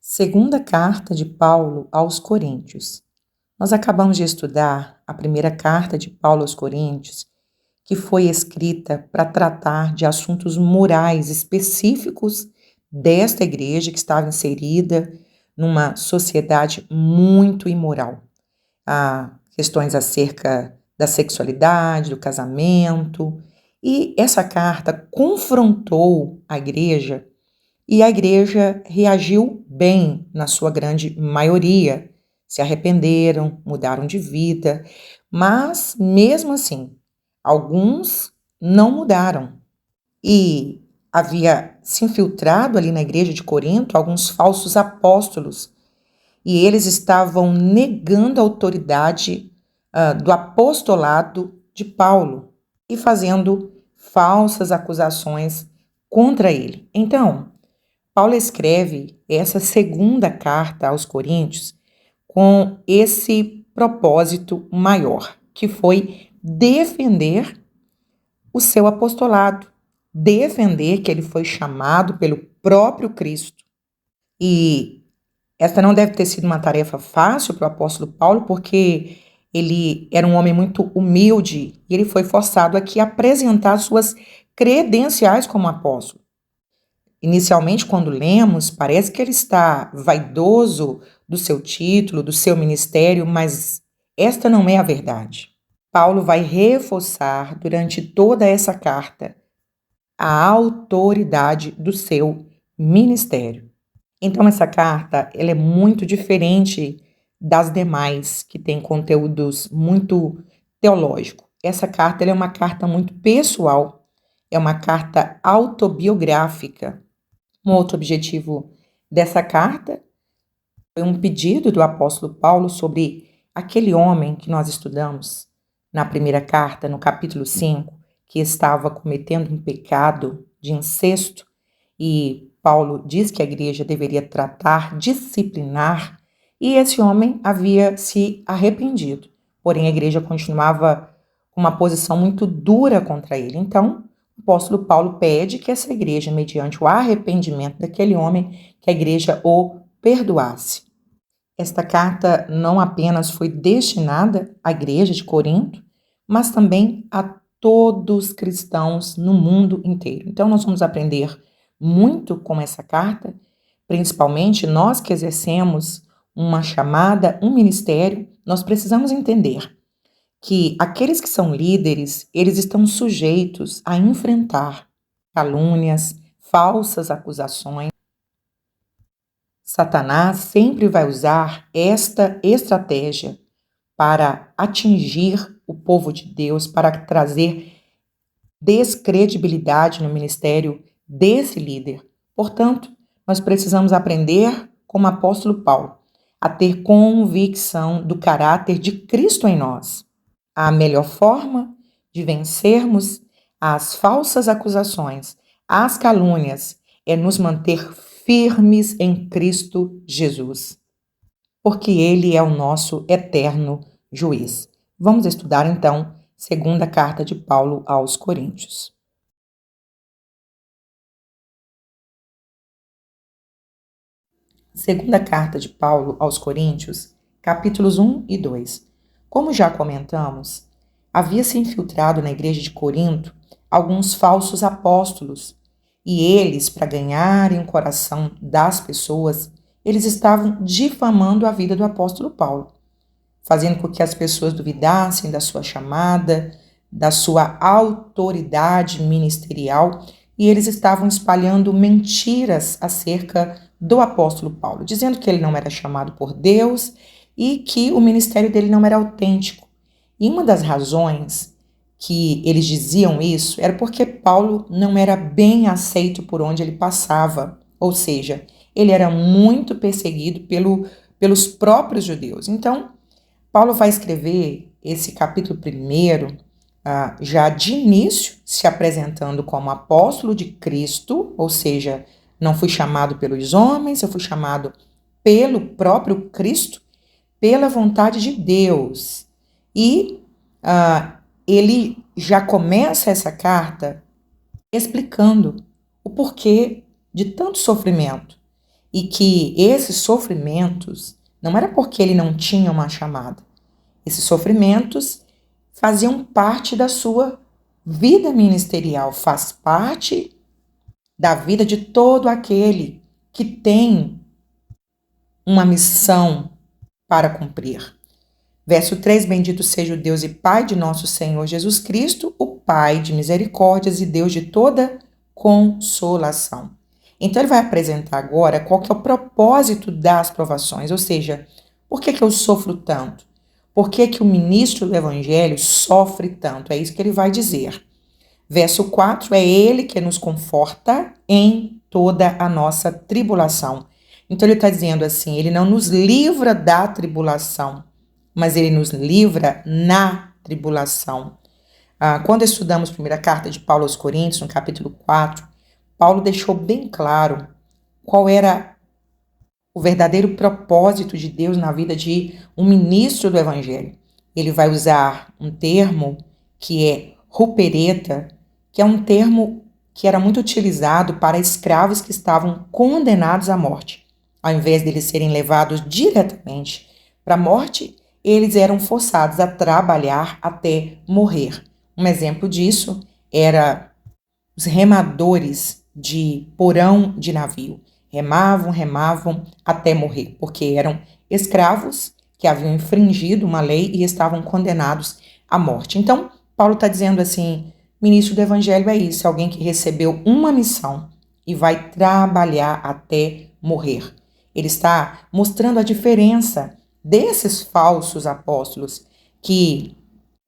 Segunda carta de Paulo aos Coríntios. Nós acabamos de estudar a primeira carta de Paulo aos Coríntios, que foi escrita para tratar de assuntos morais específicos desta igreja que estava inserida numa sociedade muito imoral. Há questões acerca da sexualidade, do casamento, e essa carta confrontou a igreja. E a igreja reagiu bem, na sua grande maioria. Se arrependeram, mudaram de vida, mas mesmo assim, alguns não mudaram. E havia se infiltrado ali na igreja de Corinto alguns falsos apóstolos, e eles estavam negando a autoridade do apostolado de Paulo e fazendo falsas acusações contra ele. Então, Paulo escreve essa segunda carta aos Coríntios com esse propósito maior, que foi defender o seu apostolado, defender que ele foi chamado pelo próprio Cristo. E essa não deve ter sido uma tarefa fácil para o apóstolo Paulo, porque ele era um homem muito humilde e ele foi forçado aqui a apresentar suas credenciais como apóstolo. Inicialmente, quando lemos, parece que ele está vaidoso do seu título, do seu ministério, mas esta não é a verdade. Paulo vai reforçar durante toda essa carta a autoridade do seu ministério. Então, essa carta ela é muito diferente das demais, que tem conteúdos muito teológicos. Essa carta ela é uma carta muito pessoal, é uma carta autobiográfica. Um outro objetivo dessa carta foi um pedido do apóstolo Paulo sobre aquele homem que nós estudamos na primeira carta, no capítulo 5, que estava cometendo um pecado de incesto, e Paulo diz que a igreja deveria tratar, disciplinar, e esse homem havia se arrependido, porém a igreja continuava com uma posição muito dura contra ele. Então, o apóstolo Paulo pede que essa igreja, mediante o arrependimento daquele homem, que a igreja o perdoasse. Esta carta não apenas foi destinada à igreja de Corinto, mas também a todos os cristãos no mundo inteiro. Então, nós vamos aprender muito com essa carta, principalmente nós que exercemos uma chamada, um ministério, nós precisamos entender que aqueles que são líderes, eles estão sujeitos a enfrentar calúnias, falsas acusações. Satanás sempre vai usar esta estratégia para atingir o povo de Deus, para trazer descredibilidade no ministério desse líder. Portanto, nós precisamos aprender, como apóstolo Paulo, a ter convicção do caráter de Cristo em nós. A melhor forma de vencermos as falsas acusações, as calúnias, é nos manter firmes em Cristo Jesus, porque Ele é o nosso eterno juiz. Vamos estudar então segunda carta de Paulo aos Coríntios. Segunda carta de Paulo aos Coríntios, capítulos 1 e 2. Como já comentamos, havia se infiltrado na igreja de Corinto alguns falsos apóstolos, e eles, para ganharem o coração das pessoas, eles estavam difamando a vida do apóstolo Paulo, fazendo com que as pessoas duvidassem da sua chamada, da sua autoridade ministerial, e eles estavam espalhando mentiras acerca do apóstolo Paulo, dizendo que ele não era chamado por Deus e que o ministério dele não era autêntico. E uma das razões que eles diziam isso era porque Paulo não era bem aceito por onde ele passava, ou seja, ele era muito perseguido pelos próprios judeus. Então, Paulo vai escrever esse capítulo 1, já de início, se apresentando como apóstolo de Cristo, ou seja, não fui chamado pelos homens, eu fui chamado pelo próprio Cristo, pela vontade de Deus. E ele já começa essa carta explicando o porquê de tanto sofrimento. e que esses sofrimentos não era porque ele não tinha uma chamada. Esses sofrimentos faziam parte da sua vida ministerial, faz parte da vida de todo aquele que tem uma missão para cumprir. Verso 3, bendito seja o Deus e Pai de nosso Senhor Jesus Cristo, o Pai de misericórdias e Deus de toda consolação. Então ele vai apresentar agora qual que é o propósito das provações, ou seja, por que eu sofro tanto? Por que o ministro do Evangelho sofre tanto? É isso que ele vai dizer. Verso 4, é ele que nos conforta em toda a nossa tribulação. Então ele está dizendo assim, ele não nos livra da tribulação, mas ele nos livra na tribulação. Quando estudamos a primeira carta de Paulo aos Coríntios, no capítulo 4, Paulo deixou bem claro qual era o verdadeiro propósito de Deus na vida de um ministro do Evangelho. Ele vai usar um termo que é rupereta, que é um termo que era muito utilizado para escravos que estavam condenados à morte. Ao invés deles serem levados diretamente para a morte, eles eram forçados a trabalhar até morrer. Um exemplo disso era os remadores de porão de navio. Remavam até morrer, porque eram escravos que haviam infringido uma lei e estavam condenados à morte. Então, Paulo está dizendo assim, ministro do Evangelho é isso, alguém que recebeu uma missão e vai trabalhar até morrer. Ele está mostrando a diferença desses falsos apóstolos, que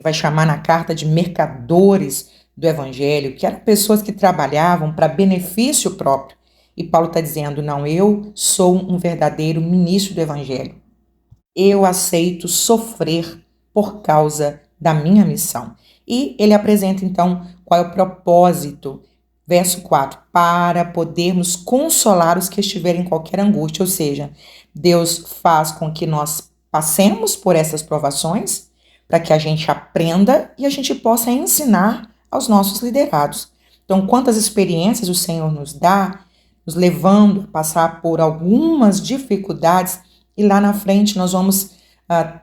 vai chamar na carta de mercadores do Evangelho, que eram pessoas que trabalhavam para benefício próprio. E Paulo está dizendo, não, eu sou um verdadeiro ministro do Evangelho. Eu aceito sofrer por causa da minha missão. E ele apresenta, então, qual é o propósito. Verso 4, para podermos consolar os que estiverem em qualquer angústia. Ou seja, Deus faz com que nós passemos por essas provações, para que a gente aprenda e a gente possa ensinar aos nossos liderados. Então, quantas experiências o Senhor nos dá, nos levando a passar por algumas dificuldades, e lá na frente nós vamos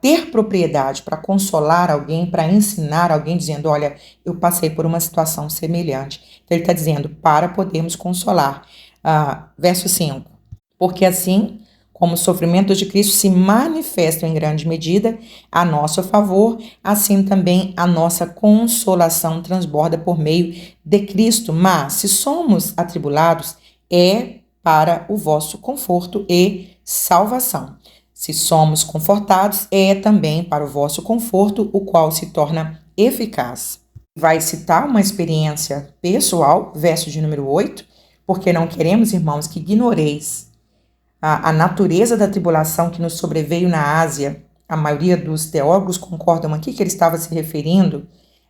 ter propriedade para consolar alguém, para ensinar alguém, dizendo, olha, eu passei por uma situação semelhante. Então ele está dizendo, para podermos consolar. Verso 5, porque assim como os sofrimentos de Cristo se manifestam em grande medida a nosso favor, assim também a nossa consolação transborda por meio de Cristo. Mas, se somos atribulados, é para o vosso conforto e salvação. Se somos confortados, é também para o vosso conforto, o qual se torna eficaz. Vai citar uma experiência pessoal, verso de número 8, porque não queremos, irmãos, que ignoreis a natureza da tribulação que nos sobreveio na Ásia. A maioria dos teólogos concordam aqui que ele estava se referindo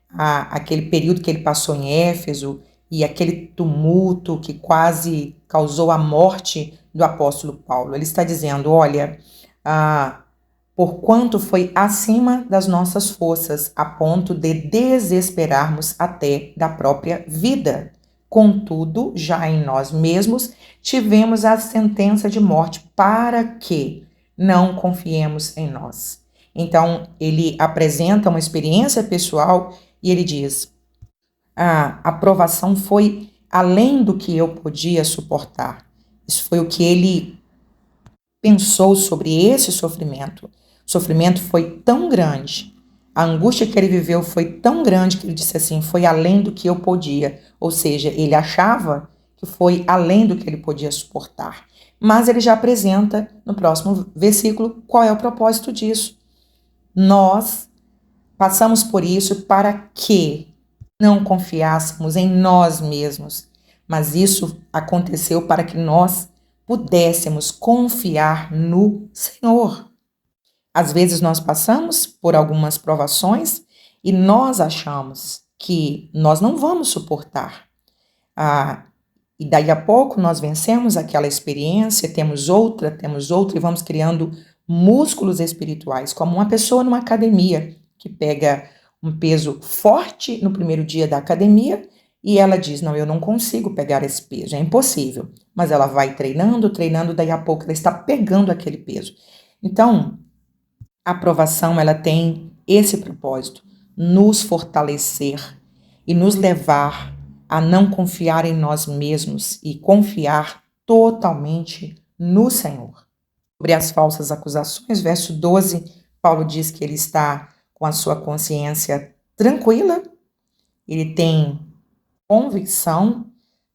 àquele período que ele passou em Éfeso e aquele tumulto que quase causou a morte do apóstolo Paulo. Ele está dizendo, olha, porquanto foi acima das nossas forças, a ponto de desesperarmos até da própria vida. Contudo, já em nós mesmos, tivemos a sentença de morte para que não confiemos em nós. Então, ele apresenta uma experiência pessoal e ele diz, a aprovação foi além do que eu podia suportar. Isso foi o que ele pensou sobre esse sofrimento. O sofrimento foi tão grande, a angústia que ele viveu foi tão grande que ele disse assim, foi além do que eu podia. Ou seja, ele achava que foi além do que ele podia suportar. Mas ele já apresenta no próximo versículo qual é o propósito disso. Nós passamos por isso para que não confiássemos em nós mesmos, mas isso aconteceu para que nós pudéssemos confiar no Senhor. Às vezes nós passamos por algumas provações e nós achamos que nós não vamos suportar. E daí a pouco nós vencemos aquela experiência, temos outra e vamos criando músculos espirituais, como uma pessoa numa academia que pega um peso forte no primeiro dia da academia E ela diz, não, eu não consigo pegar esse peso, é impossível. Mas ela vai treinando, daí a pouco ela está pegando aquele peso. Então, a aprovação, ela tem esse propósito, nos fortalecer e nos levar a não confiar em nós mesmos e confiar totalmente no Senhor. Sobre as falsas acusações, verso 12, Paulo diz que ele está com a sua consciência tranquila, ele tem convicção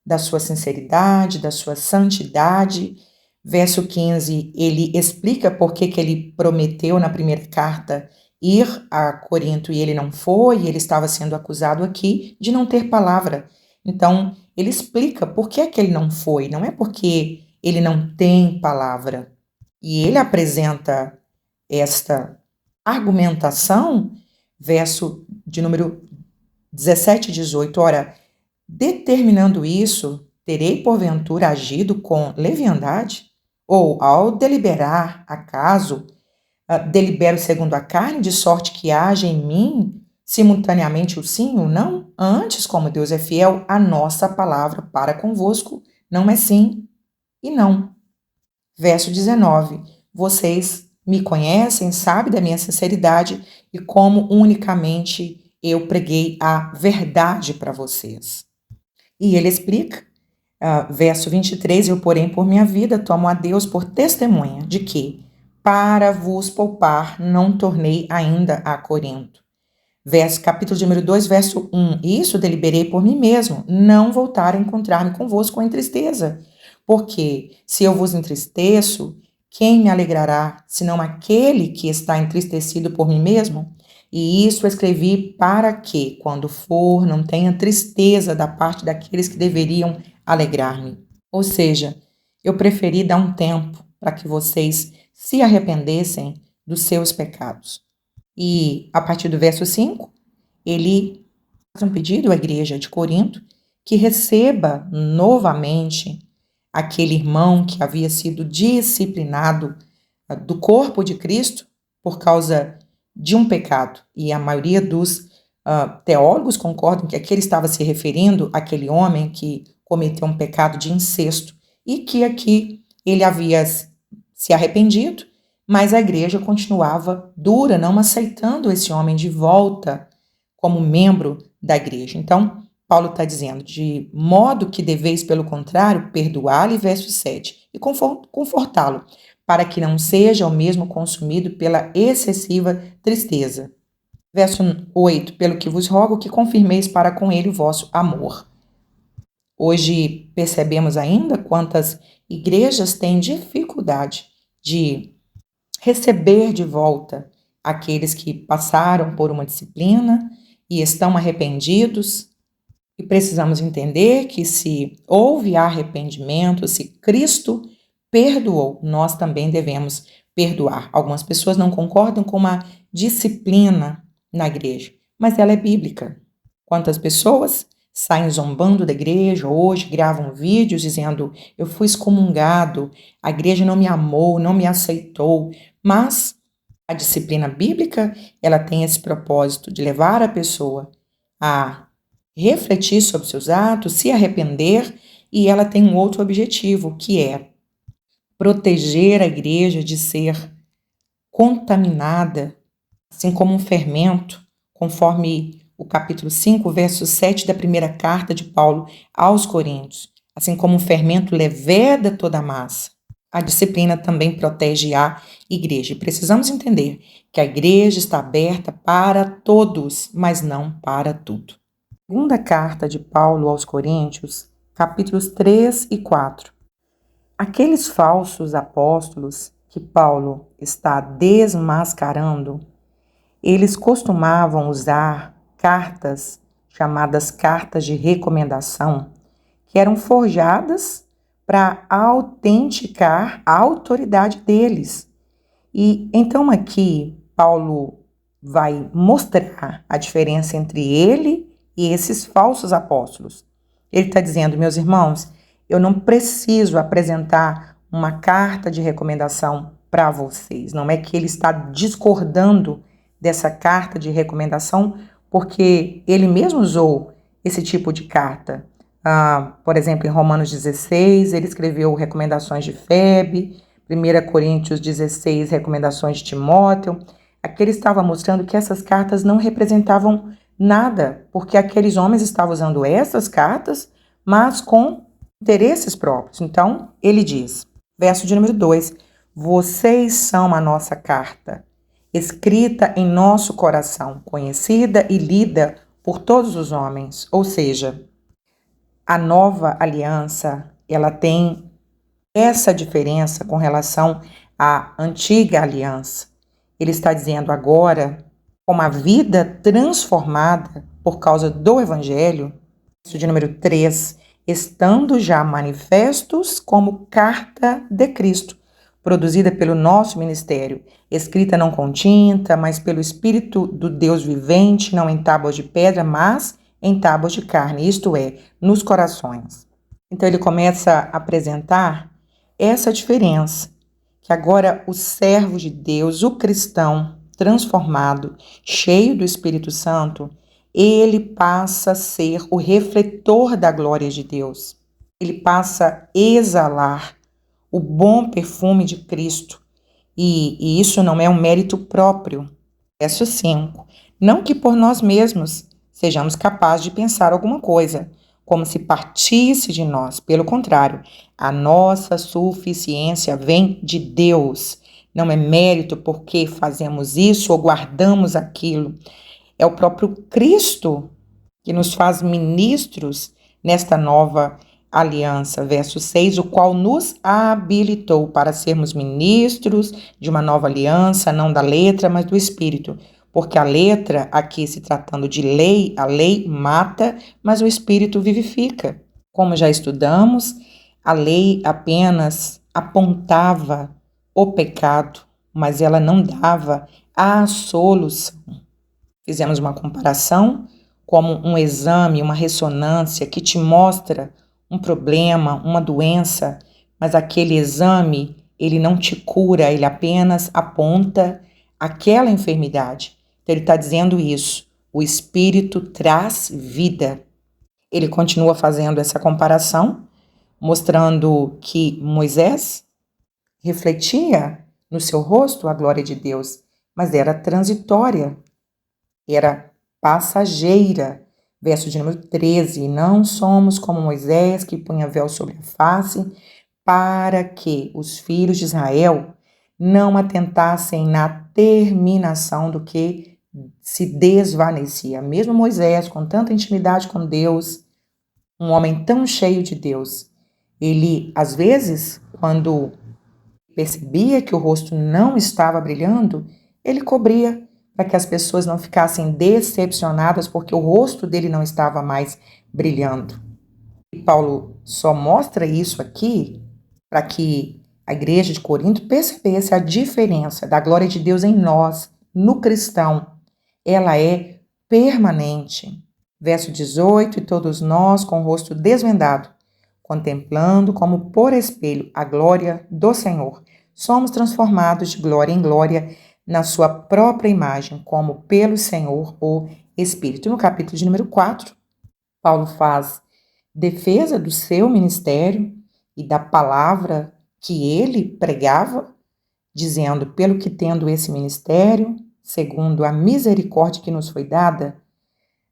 da sua sinceridade, da sua santidade. Verso 15, ele explica por que ele prometeu na primeira carta ir a Corinto e ele não foi, e ele estava sendo acusado aqui de não ter palavra. Então, ele explica por que ele não foi, não é porque ele não tem palavra. E ele apresenta esta argumentação, verso de número 17 e 18, ora, determinando isso, terei porventura agido com leviandade? Ou, ao deliberar, acaso, delibero segundo a carne, de sorte que haja em mim simultaneamente o sim ou não? Antes, como Deus é fiel, a nossa palavra para convosco não é sim e não. Verso 19, vocês me conhecem, sabem da minha sinceridade e como unicamente eu preguei a verdade para vocês. E ele explica, verso 23, eu, porém, por minha vida, tomo a Deus por testemunha de que, para vos poupar, não tornei ainda a Corinto. Capítulo de número 2, verso 1, isso deliberei por mim mesmo, não voltar a encontrar-me convosco em tristeza. Porque, se eu vos entristeço, quem me alegrará, senão aquele que está entristecido por mim mesmo? E isso escrevi para que, quando for, não tenha tristeza da parte daqueles que deveriam alegrar-me. Ou seja, eu preferi dar um tempo para que vocês se arrependessem dos seus pecados. E, a partir do verso 5, ele faz um pedido à igreja de Corinto que receba novamente aquele irmão que havia sido disciplinado do corpo de Cristo por causa de um pecado. E a maioria dos teólogos concordam que aqui ele estava se referindo àquele homem que cometeu um pecado de incesto e que aqui ele havia se arrependido, mas a igreja continuava dura, não aceitando esse homem de volta como membro da igreja. Então, Paulo está dizendo, de modo que deveis, pelo contrário, perdoá-lo, verso 7, e confortá-lo, para que não seja o mesmo consumido pela excessiva tristeza. Verso 8, pelo que vos rogo que confirmeis para com ele o vosso amor. Hoje percebemos ainda quantas igrejas têm dificuldade de receber de volta aqueles que passaram por uma disciplina e estão arrependidos. E precisamos entender que se houve arrependimento, se Cristo perdoou, nós também devemos perdoar. Algumas pessoas não concordam com uma disciplina na igreja, mas ela é bíblica. Quantas pessoas saem zombando da igreja hoje, gravam vídeos dizendo, eu fui excomungado, a igreja não me amou, não me aceitou, mas a disciplina bíblica, ela tem esse propósito de levar a pessoa a refletir sobre seus atos, se arrepender, e ela tem um outro objetivo, que é proteger a igreja de ser contaminada, assim como um fermento, conforme o capítulo 5, verso 7 da primeira carta de Paulo aos Coríntios. Assim como um fermento leveda toda a massa, a disciplina também protege a igreja. E precisamos entender que a igreja está aberta para todos, mas não para tudo. Segunda carta de Paulo aos Coríntios, capítulos 3 e 4. Aqueles falsos apóstolos que Paulo está desmascarando, eles costumavam usar cartas chamadas cartas de recomendação, que eram forjadas para autenticar a autoridade deles. E então aqui Paulo vai mostrar a diferença entre ele e esses falsos apóstolos. Ele está dizendo, meus irmãos, eu não preciso apresentar uma carta de recomendação para vocês. Não é que ele está discordando dessa carta de recomendação, porque ele mesmo usou esse tipo de carta. Por exemplo, em Romanos 16, ele escreveu recomendações de Febe, 1 Coríntios 16, recomendações de Timóteo. Aqui ele estava mostrando que essas cartas não representavam nada, porque aqueles homens estavam usando essas cartas, mas com interesses próprios. Então, ele diz, verso de número 2, vocês são a nossa carta, escrita em nosso coração, conhecida e lida por todos os homens. Ou seja, a nova aliança, ela tem essa diferença com relação à antiga aliança. Ele está dizendo agora, com uma vida transformada por causa do Evangelho, isso de número 3, estando já manifestos como carta de Cristo, produzida pelo nosso ministério, escrita não com tinta, mas pelo Espírito do Deus vivente, não em tábuas de pedra, mas em tábuas de carne, isto é, nos corações. Então ele começa a apresentar essa diferença, que agora o servo de Deus, o cristão transformado, cheio do Espírito Santo, ele passa a ser o refletor da glória de Deus. Ele passa a exalar o bom perfume de Cristo. E isso não é um mérito próprio. Verso 5. Não que por nós mesmos sejamos capazes de pensar alguma coisa, como se partisse de nós. Pelo contrário, a nossa suficiência vem de Deus. Não é mérito porque fazemos isso ou guardamos aquilo. É o próprio Cristo que nos faz ministros nesta nova aliança. Verso 6, o qual nos habilitou para sermos ministros de uma nova aliança, não da letra, mas do Espírito. Porque a letra, aqui se tratando de lei, a lei mata, mas o Espírito vivifica. Como já estudamos, a lei apenas apontava o pecado, mas ela não dava a solução. Fizemos uma comparação como um exame, uma ressonância que te mostra um problema, uma doença, mas aquele exame, ele não te cura, ele apenas aponta aquela enfermidade. Então ele está dizendo isso, o Espírito traz vida. Ele continua fazendo essa comparação, mostrando que Moisés refletia no seu rosto a glória de Deus, mas era transitória, era passageira. Verso de número 13, não somos como Moisés, que punha véu sobre a face, para que os filhos de Israel não atentassem na terminação do que se desvanecia. Mesmo Moisés, com tanta intimidade com Deus, um homem tão cheio de Deus, ele, às vezes, quando percebia que o rosto não estava brilhando, ele cobria para que as pessoas não ficassem decepcionadas porque o rosto dele não estava mais brilhando. E Paulo só mostra isso aqui para que a igreja de Corinto percebesse a diferença da glória de Deus em nós, no cristão. Ela é permanente. Verso 18, e todos nós com o rosto desvendado, contemplando como por espelho a glória do Senhor, somos transformados de glória em glória na sua própria imagem, como pelo Senhor o Espírito. No capítulo de número 4, Paulo faz defesa do seu ministério e da palavra que ele pregava, dizendo, pelo que tendo esse ministério, segundo a misericórdia que nos foi dada,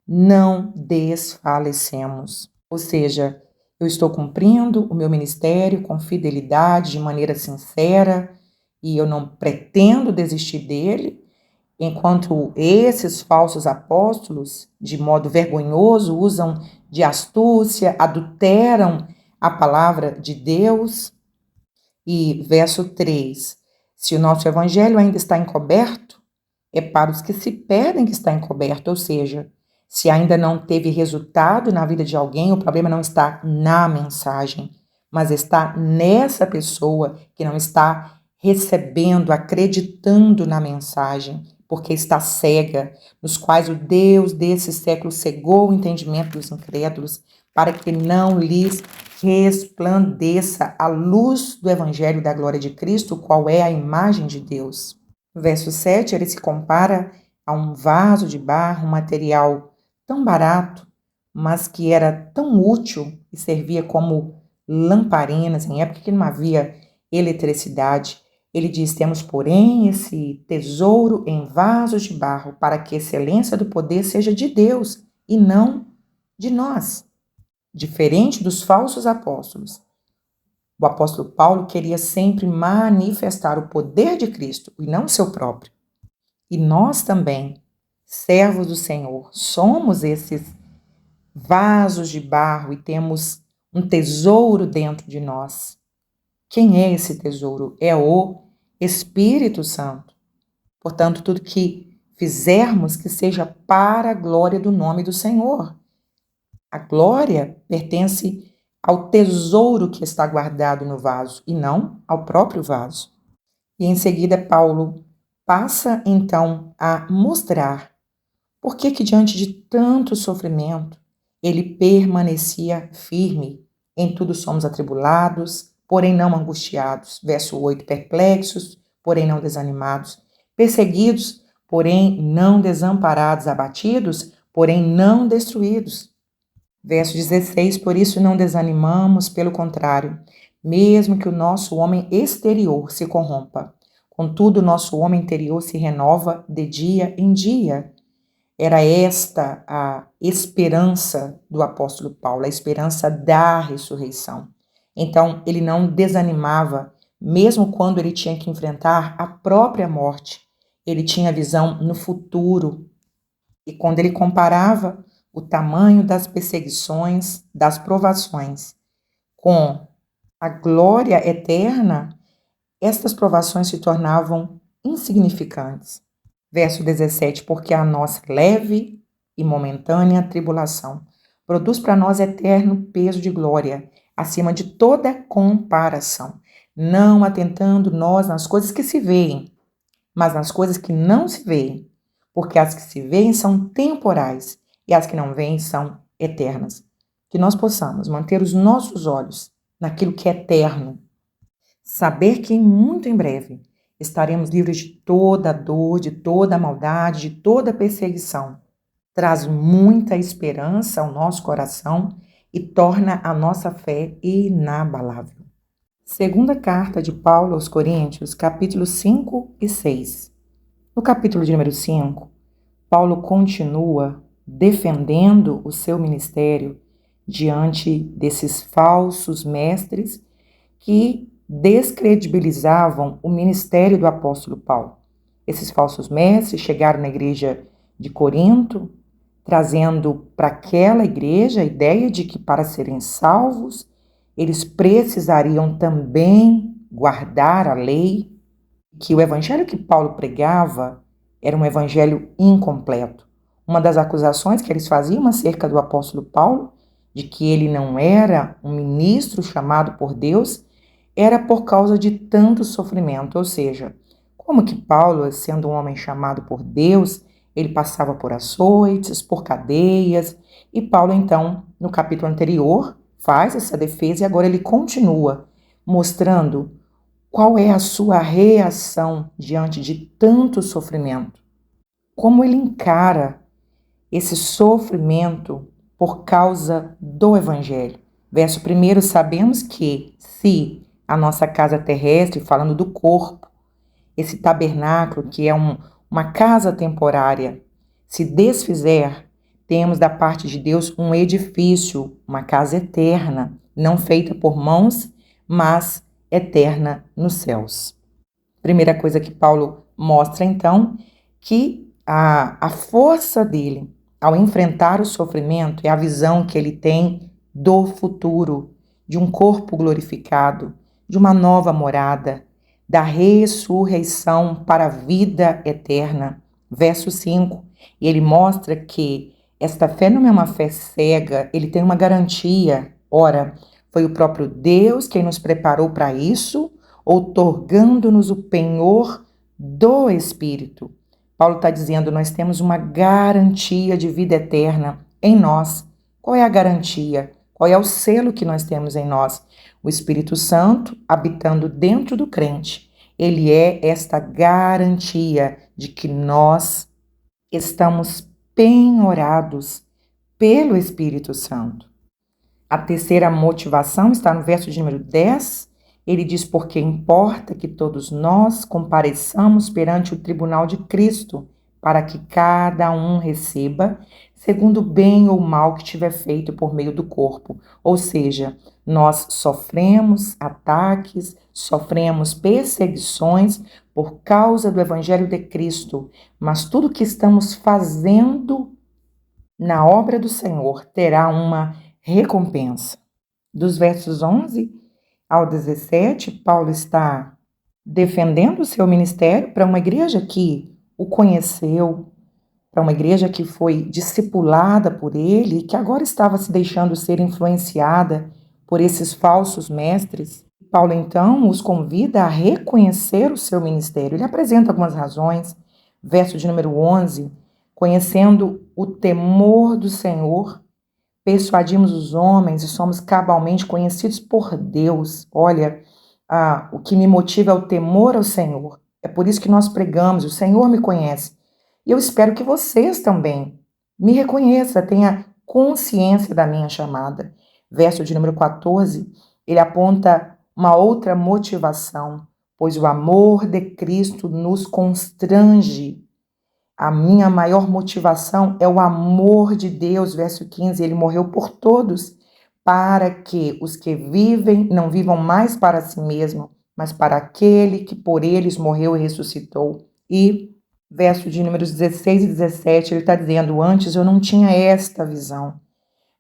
não desfalecemos. Ou seja, eu estou cumprindo o meu ministério com fidelidade, de maneira sincera, e eu não pretendo desistir dele, enquanto esses falsos apóstolos, de modo vergonhoso, usam de astúcia, adulteram a palavra de Deus. E verso 3, se o nosso evangelho ainda está encoberto, é para os que se perdem que está encoberto, ou seja, se ainda não teve resultado na vida de alguém, o problema não está na mensagem, mas está nessa pessoa que não está recebendo, acreditando na mensagem, porque está cega, nos quais o Deus desse século cegou o entendimento dos incrédulos, para que não lhes resplandeça a luz do evangelho da glória de Cristo, qual é a imagem de Deus. No verso 7, ele se compara a um vaso de barro, um material tão barato, mas que era tão útil e servia como lamparinas em época que não havia eletricidade. Ele diz: temos, porém, esse tesouro em vasos de barro, para que a excelência do poder seja de Deus e não de nós. Diferente dos falsos apóstolos, o apóstolo Paulo queria sempre manifestar o poder de Cristo e não o seu próprio. E nós também, servos do Senhor, somos esses vasos de barro e temos um tesouro dentro de nós. Quem é esse tesouro? É o Espírito Santo. Portanto, tudo que fizermos que seja para a glória do nome do Senhor. A glória pertence ao tesouro que está guardado no vaso e não ao próprio vaso. E em seguida, Paulo passa então a mostrar por que diante de tanto sofrimento ele permanecia firme. Em tudo somos atribulados, porém não angustiados. Verso 8, perplexos, porém não desanimados. Perseguidos, porém não desamparados. Abatidos, porém não destruídos. Verso 16, por isso não desanimamos, pelo contrário, mesmo que o nosso homem exterior se corrompa. Contudo, o nosso homem interior se renova de dia em dia. Era esta a esperança do apóstolo Paulo, a esperança da ressurreição. Então, ele não desanimava, mesmo quando ele tinha que enfrentar a própria morte. Ele tinha visão no futuro. E quando ele comparava o tamanho das perseguições, das provações, com a glória eterna, estas provações se tornavam insignificantes. Verso 17, porque a nossa leve e momentânea tribulação produz para nós eterno peso de glória, acima de toda comparação, não atentando nós nas coisas que se veem, mas nas coisas que não se veem, porque as que se veem são temporais e as que não veem são eternas. Que nós possamos manter os nossos olhos naquilo que é eterno, saber que muito em breve estaremos livres de toda dor, de toda maldade, de toda perseguição. Traz muita esperança ao nosso coração e torna a nossa fé inabalável. Segunda carta de Paulo aos Coríntios, capítulos 5 e 6. No capítulo de número 5, Paulo continua defendendo o seu ministério diante desses falsos mestres que descredibilizavam o ministério do apóstolo Paulo. Esses falsos mestres chegaram na igreja de Corinto, trazendo para aquela igreja a ideia de que para serem salvos, eles precisariam também guardar a lei, que o evangelho que Paulo pregava era um evangelho incompleto. Uma das acusações que eles faziam acerca do apóstolo Paulo, de que ele não era um ministro chamado por Deus, era por causa de tanto sofrimento, ou seja, como que Paulo, sendo um homem chamado por Deus, ele passava por açoites, por cadeias, e Paulo então, no capítulo anterior, faz essa defesa e agora ele continua mostrando qual é a sua reação diante de tanto sofrimento. Como ele encara esse sofrimento por causa do evangelho. Verso 1, sabemos que se a nossa casa terrestre, falando do corpo, esse tabernáculo, que é uma casa temporária, se desfizer, temos da parte de Deus um edifício, uma casa eterna, não feita por mãos, mas eterna nos céus. Primeira coisa que Paulo mostra, então, que a força dele ao enfrentar o sofrimento é a visão que ele tem do futuro, de um corpo glorificado, de uma nova morada, da ressurreição para a vida eterna. Verso 5, e ele mostra que esta fé não é uma fé cega, ele tem uma garantia. Ora, foi o próprio Deus quem nos preparou para isso, outorgando-nos o penhor do Espírito. Paulo está dizendo, nós temos uma garantia de vida eterna em nós. Qual é a garantia? Qual é o selo que nós temos em nós? O Espírito Santo habitando dentro do crente. Ele é esta garantia de que nós estamos penhorados pelo Espírito Santo. A terceira motivação está no verso de número 10. Ele diz: porque importa que todos nós compareçamos perante o tribunal de Cristo, para que cada um receba segundo o bem ou mal que tiver feito por meio do corpo. Ou seja, nós sofremos ataques, sofremos perseguições por causa do Evangelho de Cristo, mas tudo que estamos fazendo na obra do Senhor terá uma recompensa. Dos versos 11 ao 17, Paulo está defendendo o seu ministério para uma igreja que o conheceu, para uma igreja que foi discipulada por ele e que agora estava se deixando ser influenciada por esses falsos mestres. Paulo, então, os convida a reconhecer o seu ministério. Ele apresenta algumas razões. Verso de número 11, conhecendo o temor do Senhor, persuadimos os homens e somos cabalmente conhecidos por Deus. Olha, o que me motiva é o temor ao Senhor. É por isso que nós pregamos, o Senhor me conhece. E eu espero que vocês também me reconheçam, tenham consciência da minha chamada. Verso de número 14, ele aponta uma outra motivação, pois o amor de Cristo nos constrange. A minha maior motivação é o amor de Deus, verso 15, ele morreu por todos, para que os que vivem não vivam mais para si mesmo, mas para aquele que por eles morreu e ressuscitou. E verso de números 16 e 17, ele está dizendo: antes eu não tinha esta visão,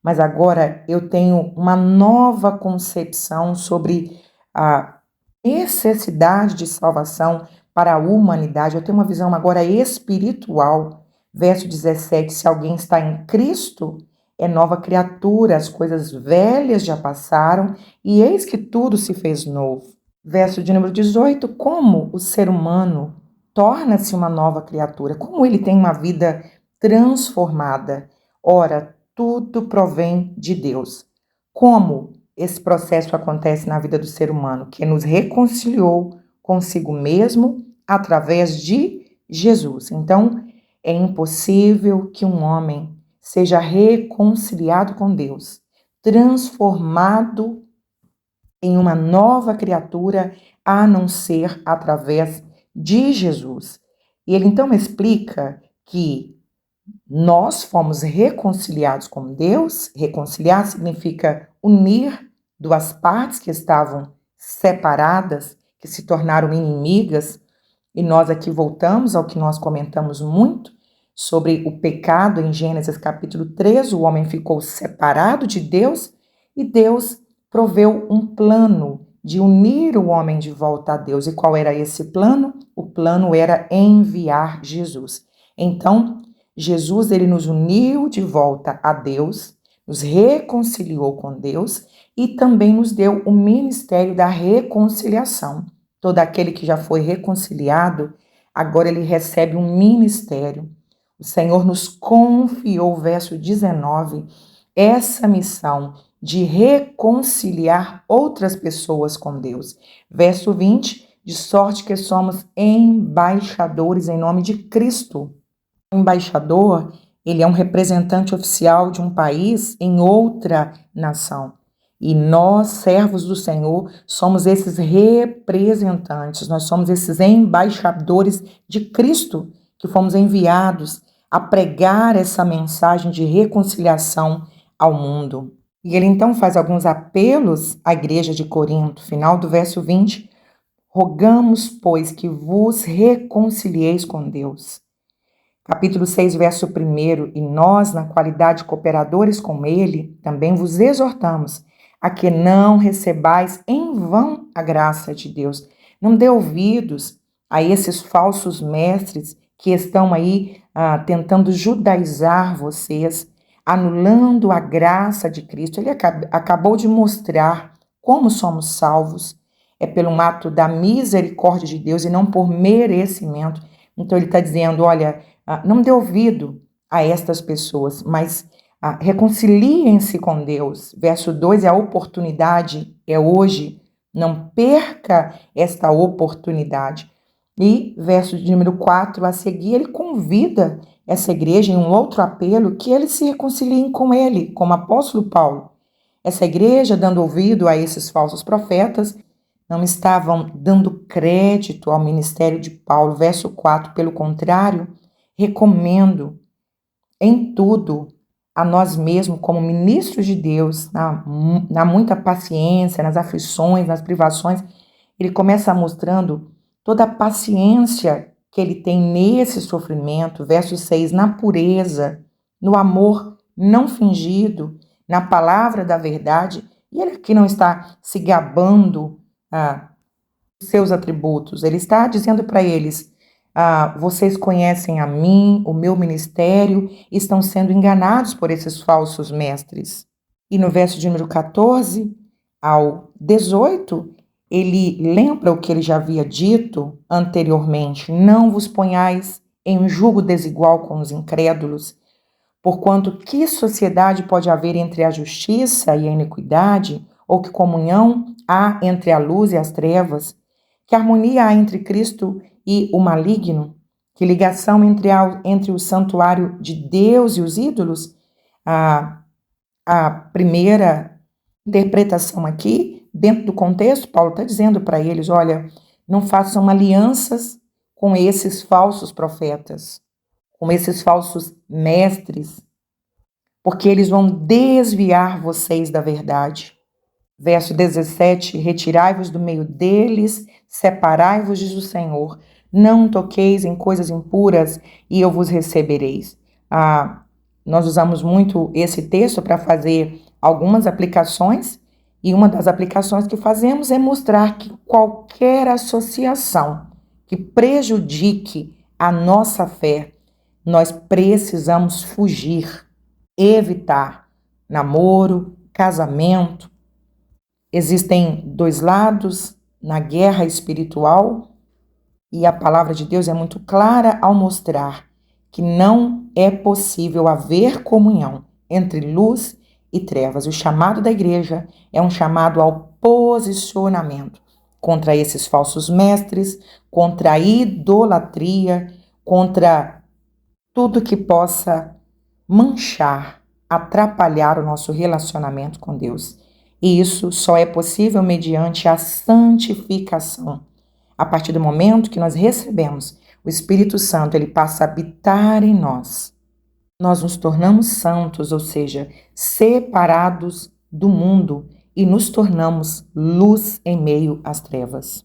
mas agora eu tenho uma nova concepção sobre a necessidade de salvação para a humanidade. Eu tenho uma visão agora espiritual. Verso 17, se alguém está em Cristo, é nova criatura, as coisas velhas já passaram e eis que tudo se fez novo. Verso de número 18, como o ser humano torna-se uma nova criatura, como ele tem uma vida transformada. Ora, tudo provém de Deus. Como esse processo acontece na vida do ser humano, que nos reconciliou consigo mesmo através de Jesus. Então, é impossível que um homem seja reconciliado com Deus, transformado em uma nova criatura, a não ser através de Jesus. E ele então explica que nós fomos reconciliados com Deus. Reconciliar significa unir duas partes que estavam separadas, que se tornaram inimigas. E nós aqui voltamos ao que nós comentamos muito sobre o pecado em Gênesis capítulo 3. O homem ficou separado de Deus e Deus proveu um plano de unir o homem de volta a Deus. E qual era esse plano? O plano era enviar Jesus. Então, Jesus, ele nos uniu de volta a Deus, nos reconciliou com Deus e também nos deu o ministério da reconciliação. Todo aquele que já foi reconciliado, agora ele recebe um ministério. O Senhor nos confiou, verso 19, essa missão de reconciliar outras pessoas com Deus. Verso 20, de sorte que somos embaixadores em nome de Cristo. O embaixador, ele é um representante oficial de um país em outra nação. E nós, servos do Senhor, somos esses representantes, nós somos esses embaixadores de Cristo que fomos enviados a pregar essa mensagem de reconciliação ao mundo. E ele então faz alguns apelos à igreja de Corinto, final do verso 20, rogamos, pois, que vos reconcilieis com Deus. Capítulo 6, verso 1, e nós, na qualidade de cooperadores com ele, também vos exortamos a que não recebais em vão a graça de Deus. Não dê ouvidos a esses falsos mestres que estão aí tentando judaizar vocês, anulando a graça de Cristo. Ele acabou de mostrar como somos salvos. É pelo ato da misericórdia de Deus e não por merecimento. Então ele está dizendo, olha, não dê ouvido a estas pessoas, mas reconciliem-se com Deus. Verso 2, a oportunidade é hoje, não perca esta oportunidade. E verso de número 4, a seguir, ele convida essa igreja em um outro apelo que eles se reconciliem com ele, como apóstolo Paulo. Essa igreja, dando ouvido a esses falsos profetas, não estavam dando crédito ao ministério de Paulo. Verso 4, pelo contrário, recomendo em tudo a nós mesmos, como ministros de Deus, na muita paciência, nas aflições, nas privações. Ele começa mostrando toda a paciência que ele tem nesse sofrimento. Verso 6, na pureza, no amor não fingido, na palavra da verdade. E ele aqui não está se gabando dos seus atributos. Ele está dizendo para eles, vocês conhecem a mim, o meu ministério, estão sendo enganados por esses falsos mestres. E no verso de número 14 ao 18, ele lembra o que ele já havia dito anteriormente: não vos ponhais em um jugo desigual com os incrédulos, porquanto que sociedade pode haver entre a justiça e a iniquidade, ou que comunhão há entre a luz e as trevas? Que harmonia há entre Cristo e o maligno? Que ligação entre o santuário de Deus e os ídolos? A primeira interpretação aqui, dentro do contexto, Paulo está dizendo para eles, olha, não façam alianças com esses falsos profetas, com esses falsos mestres, porque eles vão desviar vocês da verdade. Verso 17, retirai-vos do meio deles, separai-vos, diz o Senhor, não toqueis em coisas impuras e eu vos recebereis. Nós usamos muito esse texto para fazer algumas aplicações, e uma das aplicações que fazemos é mostrar que qualquer associação que prejudique a nossa fé, nós precisamos fugir, evitar namoro, casamento. Existem dois lados na guerra espiritual e a palavra de Deus é muito clara ao mostrar que não é possível haver comunhão entre luz e trevas. O chamado da igreja é um chamado ao posicionamento contra esses falsos mestres, contra a idolatria, contra tudo que possa manchar, atrapalhar o nosso relacionamento com Deus. E isso só é possível mediante a santificação. A partir do momento que nós recebemos o Espírito Santo, ele passa a habitar em nós. Nós nos tornamos santos, ou seja, separados do mundo, e nos tornamos luz em meio às trevas.